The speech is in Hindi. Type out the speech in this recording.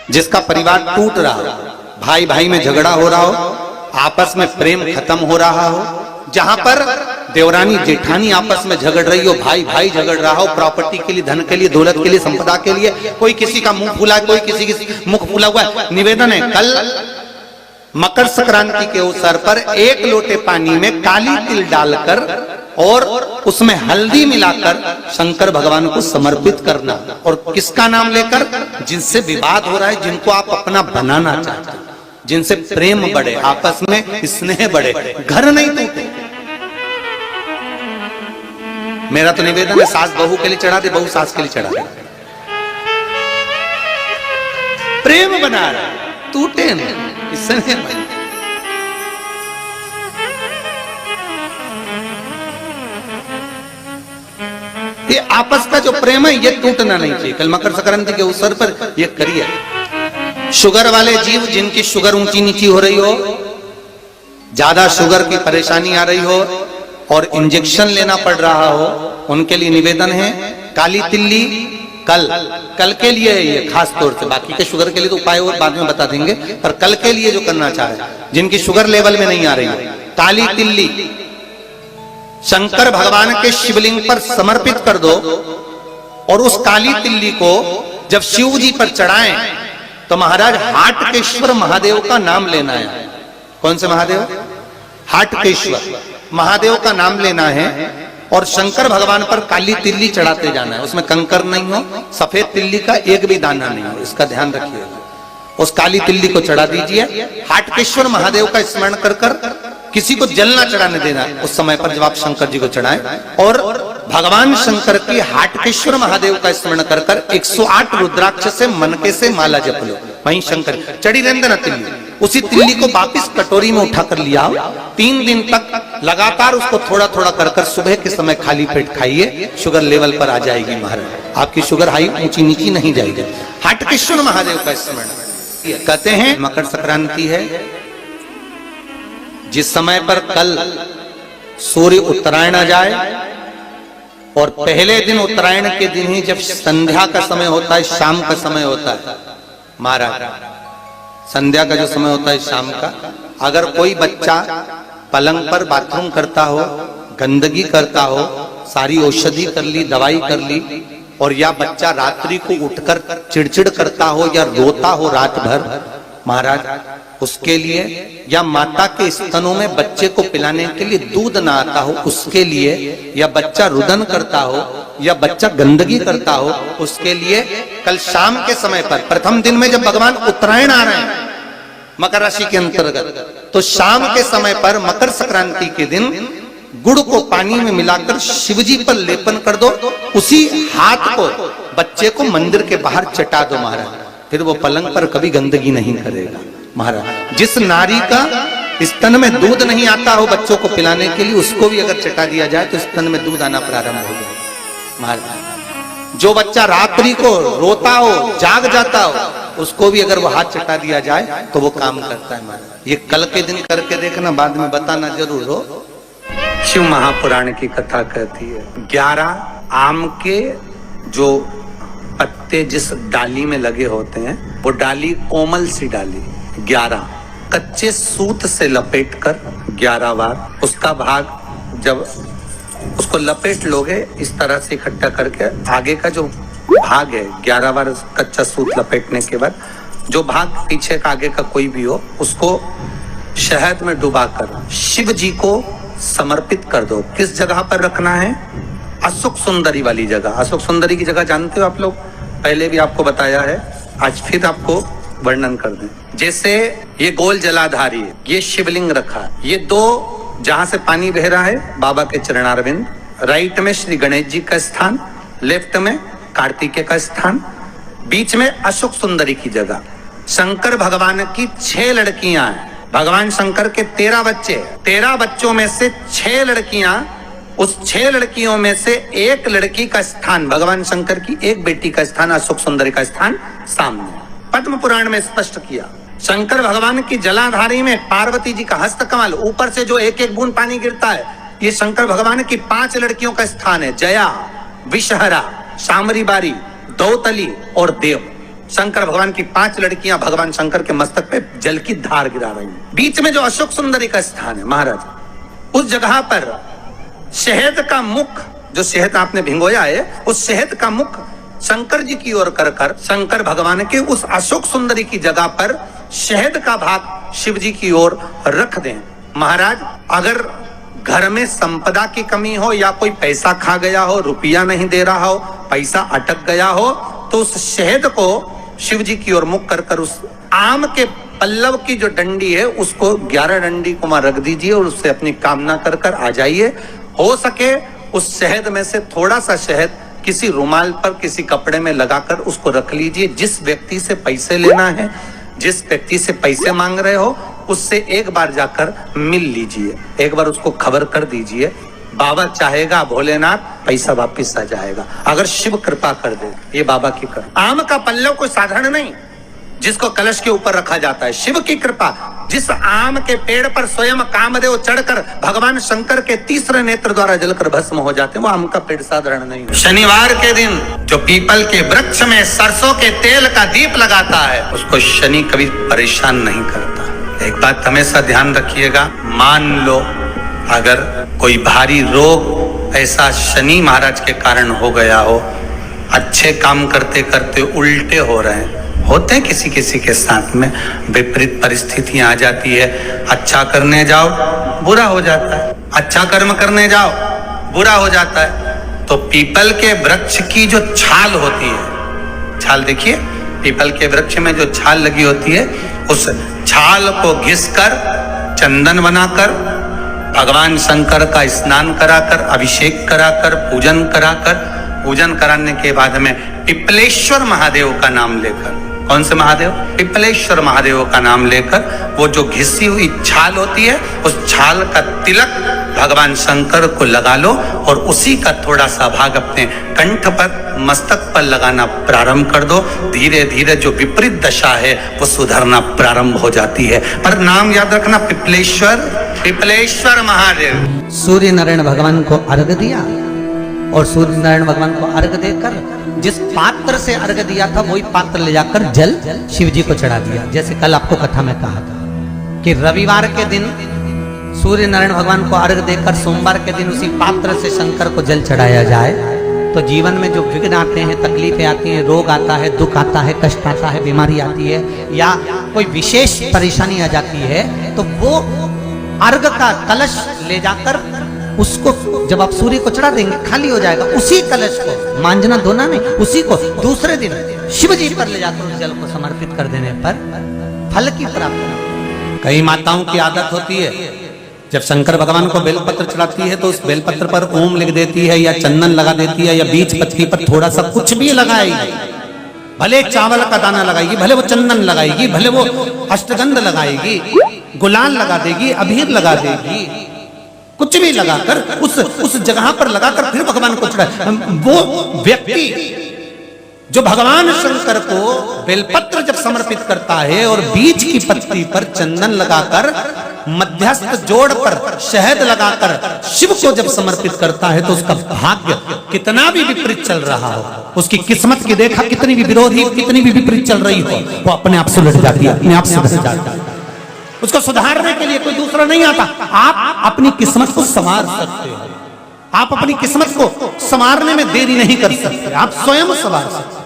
जिसका परिवार टूट रहा हो, भाई भाई में झगड़ा हो रहा हो, आपस में प्रेम खत्म हो रहा हो, जहां पर देवरानी जेठानी आपस में झगड़ रही हो, भाई भाई झगड़ रहा हो, प्रॉपर्टी के लिए, धन के लिए, दौलत के लिए, संपदा के लिए, कोई किसी का मुंह फूला है, कोई किसी मुख फूला हुआ है। निवेदन है, कल मकर संक्रांति के अवसर पर 1 लोटे पानी में काली तिल डालकर और उसमें हल्दी मिलाकर शंकर भगवान को समर्पित करना। और किसका नाम लेकर? जिनसे विवाद हो रहा है, जिनको आप अपना बनाना चाहते हैं, जिनसे प्रेम बढ़े, आपस में स्नेह बढ़े, घर नहीं टूटे। मेरा तो निवेदन है, सास बहू के लिए चढ़ा दे, बहू सास के लिए चढ़ा दे, प्रेम बना रहा, टूटे नहीं, स्नेह बढ़े। ये आपस का जो प्रेम है ये टूटना नहीं चाहिए। कल मकर संक्रांति के अवसर पर ये करिए। शुगर वाले जीव, जिनकी शुगर ऊंची नीची हो रही हो, ज्यादा शुगर की परेशानी आ रही हो और इंजेक्शन लेना पड़ रहा हो, उनके लिए निवेदन है, काली तिल्ली कल के लिए है ये खास तौर से, बाकी के शुगर के लिए तो उपाय और बाद में बता देंगे, पर कल के लिए जो करना चाहे, जिनकी शुगर लेवल में नहीं आ रही है, काली तिल्ली शंकर भगवान के शिवलिंग पर समर्पित कर दो। और उस काली तिल्ली को जब शिव जी पर चढ़ाएं तो महाराज हाटकेश्वर महादेव का नाम लेना है। कौन से महादेव? हाटकेश्वर महादेव का नाम लेना है और शंकर भगवान पर काली तिल्ली चढ़ाते जाना है। उसमें कंकर नहीं हो, सफेद तिल्ली का एक भी दाना नहीं हो, इसका ध्यान रखिए। उस काली तिल्ली को चढ़ा दीजिए। हाटकेश्वर महादेव का स्मरण कर कर किसी को जल ना चढ़ाने देना उस समय पर जब आप शंकर जी को चढ़ाएं। और भगवान शंकर की हाटकेश्वर महादेव का स्मरण कर कर 108 रुद्राक्ष से मनके से माला जप लो। वहीं शंकर चढ़ी रहने देना तिल्ली। उसी तिल्ली को वापिस कटोरी में उठा कर लिया। 3 दिन तक लगातार उसको थोड़ा थोड़ा कर कर सुबह के समय खाली पेट खाइए, शुगर लेवल पर आ जाएगी महाराज, आपकी शुगर हाई ऊंची नीची नहीं जाएगी। हाटकेश्वर महादेव का स्मरण कहते हैं। मकर संक्रांति है, जिस समय पर कल सूर्य उत्तरायण आ जाए और पहले दिन उत्तरायण के दिन ही जब संध्या का समय होता है, शाम का समय होता है महाराज, संध्या का जो समय होता है शाम का, अगर कोई बच्चा पलंग पर बाथरूम करता हो, गंदगी करता हो, सारी औषधि कर ली, दवाई कर ली, और या बच्चा रात्रि को उठकर चिड़चिड़ करता हो या रोता हो रात भर महाराज, उसके लिए, या माता के स्तनों में बच्चे को पिलाने के लिए दूध ना आता हो उसके लिए, या बच्चा रुदन करता हो या बच्चा गंदगी करता हो उसके लिए, कल शाम के समय पर प्रथम दिन में जब भगवान उत्तरायण आ रहे हैं मकर राशि के अंतर्गत, तो शाम के समय पर मकर संक्रांति के दिन गुड़ को पानी में मिलाकर शिवजी पर लेपन कर दो। उसी हाथ को बच्चे को मंदिर के बाहर चटा दो महाराज, फिर वो पलंग पर कभी गंदगी नहीं करेगा महाराज। जिस नारी का स्तन में दूध नहीं आता हो बच्चों को पिलाने के लिए, उसको भी अगर चटा दिया जाए तो स्तन में दूध आना प्रारंभ हो जाए महाराज। जो बच्चा रात्रि को रोता हो, जाग जाता हो, उसको भी अगर वो हाथ चटा दिया जाए तो वो काम करता है महाराज। ये कल के दिन करके देखना, बाद में बताना जरूर हो। शिव महापुराण की कथा कहती है, 11 आम के जो पत्ते जिस डाली में लगे होते हैं, वो डाली कोमल सी डाली, 11 कच्चे सूत से लपेटकर 11 बार उसका भाग, जब उसको लपेट लोगे इस तरह से इकट्ठा करके, आगे का जो भाग है 11 बार कच्चा सूत लपेटने के बाद जो भाग पीछे का आगे का कोई भी हो, उसको शहद में डुबाकर शिव जी को समर्पित कर दो। किस जगह पर रखना है? अशोक सुंदरी वाली जगह। अशोक सुंदरी की जगह जानते हो आप लोग, पहले भी आपको बताया है, आज फिर आपको वर्णन कर दें। जैसे ये गोल जलाधारी है, ये शिवलिंग रखा है, ये 2 जहां से पानी बह रहा है बाबा के चरणारविंद, राइट में श्री गणेश जी का स्थान, लेफ्ट में कार्तिकेय का स्थान, बीच में अशोक सुंदरी की जगह। शंकर भगवान की 6 लड़कियां हैं, भगवान शंकर के 13 बच्चे, 13 बच्चों में से 6 लड़कियां, उस 6 लड़कियों में से एक लड़की का स्थान, भगवान शंकर की एक बेटी का स्थान, अशोक सुंदरी का स्थान सामने पद्म पुराण में स्पष्ट किया। शंकर भगवान की जलाधारी में पार्वती जी का हस्त कमल, ऊपर से जो एक एक बूंद पानी गिरता है, ये शंकर भगवान की 5 लड़कियों का स्थान है, जया, विषहरा, शामरी बारी, दौतली और देव। शंकर भगवान की 5 लड़कियां भगवान शंकर के मस्तक पे जल की धार गिरा रही हैं। बीच में जो अशोक सुंदरी का स्थान है महाराज, उस जगह पर शहद का मुख, जो शहद आपने भिंगोया है, उस शहद का मुख शंकर जी की ओर कर कर शंकर भगवान के उस अशोक सुंदरी की जगह पर शहद का भाग शिव जी की ओर रख दें। महाराज, अगर घर में संपदा की कमी हो या कोई पैसा खा गया हो, रुपया नहीं दे रहा हो, पैसा अटक गया हो, तो उस शहद को शिव जी की ओर मुख कर कर उस आम के पल्लव की जो डंडी है उसको 11 डंडी को वहां रख दीजिए और उससे अपनी कामना कर कर आ जाइए। हो सके उस शहद में से थोड़ा सा शहद किसी रुमाल पर, किसी कपड़े में लगाकर उसको रख लीजिए। जिस व्यक्ति से पैसे लेना है, जिस व्यक्ति से पैसे मांग रहे हो, उससे एक बार जाकर मिल लीजिए, एक बार उसको खबर कर दीजिए। बाबा चाहेगा, भोलेनाथ, पैसा वापिस आ जाएगा, अगर शिव कृपा कर दे। ये बाबा की कृपा। आम का पल्लव कोई साधारण नहीं जिसको कलश के ऊपर रखा जाता है, शिव की कृपा। जिस आम के पेड़ पर स्वयं कामदेव चढ़कर भगवान शंकर के तीसरे नेत्र द्वारा जलकर भस्म हो जाते हैं, वो आम का पेड़ साधारण नहीं। शनिवार के दिन जो पीपल के वृक्ष में सरसों के तेल का दीप लगाता है, उसको शनि कभी परेशान नहीं करता। एक बात हमेशा ध्यान रखिएगा, मान लो अगर कोई भारी रोग ऐसा शनि महाराज के कारण हो गया हो, अच्छे काम करते करते उल्टे हो रहे हैं, होते हैं किसी किसी के साथ में, विपरीत परिस्थितियां आ जाती है। अच्छा करने जाओ बुरा हो जाता है, अच्छा कर्म करने जाओ बुरा हो जाता है। तो पीपल के वृक्ष की जो छाल होती है, छाल देखिए, पीपल के वृक्ष में जो छाल लगी होती है, उस छाल को घिसकर चंदन बनाकर भगवान शंकर का स्नान कराकर, अभिषेक कराकर, पूजन कराकर, पूजन कराने के बाद में पिपलेश्वर महादेव का नाम लेकर, कौन से महादेव? पिपलेश्वर महादेव का नाम लेकर वो जो घिसी हुई छाल होती है, उस छाल का तिलक भगवान शंकर को लगा लो और उसी का थोड़ा सा भाग अपने कंठ पर, मस्तक पर लगाना प्रारंभ कर दो। धीरे धीरे जो विपरीत दशा है वो सुधरना प्रारंभ हो जाती है। पर नाम याद रखना, पिपलेश्वर, पिपलेश्वर महादेव। सूर्य नारायण भगवान को अर्घ दिया और सूर्य नारायण भगवान को अर्घ देकर जिस पात्र से अर्घ दिया था वही पात्र ले जाकर जल शिव जी को चढ़ा दिया। जैसे कल आपको कथा में कहा था कि रविवार के दिन सूर्य नारायण भगवान को अर्घ देकर सोमवार के दिन उसी पात्र से शंकर को जल चढ़ाया जाए तो जीवन में जो विघ्न आते हैं, तकलीफें आती हैं, रोग आता है, दुख आता है, कष्ट आता है, बीमारी आती है या कोई विशेष परेशानी आ जाती है, तो वो अर्घ का कलश ले जाकर उसको जब आप सूर्य को चढ़ा देंगे खाली हो जाएगा। उसी कलश को मांझना धोना नहीं, उसी को दूसरे दिन शिव जी पर ले जाकर उस जल को समर्पित कर देने पर फल की प्राप्ति। कई माताओं की आदत होती है, जब शंकर भगवान को बेलपत्र चढ़ाती है तो उस बेलपत्र पर ओम लिख देती है या चंदन लगा देती है या बीच पत्ती पर थोड़ा सा कुछ भी लगाएगी, भले चावल का दाना लगाएगी, भले वो चंदन लगाएगी, भले वो अष्टगंध लगाएगी, गुलाल लगा देगी, अबीर लगा देगी, कुछ भी लगाकर उस जगह पर लगाकर फिर भगवान को चढ़ाए। वो व्यक्ति जो भगवान शंकर को बेलपत्र जब समर्पित करता है और बीच की पत्ती पर चंदन लगाकर, मध्यस्थ जोड़ पर शहद लगाकर शिव को जब समर्पित करता है तो उसका भाग्य कितना भी विपरीत चल रहा हो, उसकी किस्मत की देखा कितनी भी विरोधी, कितनी भी विपरीत चल रही हो, वो अपने आप सुलझ जाती है, अपने आप सुधर जाती है। उसको सुधारने के लिए कोई दूसरा नहीं आता। आप अपनी किस्मत को संवार सकते हो, आप अपनी किस्मत को संवारने में देरी नहीं कर सकते, आप स्वयं संवार सकते।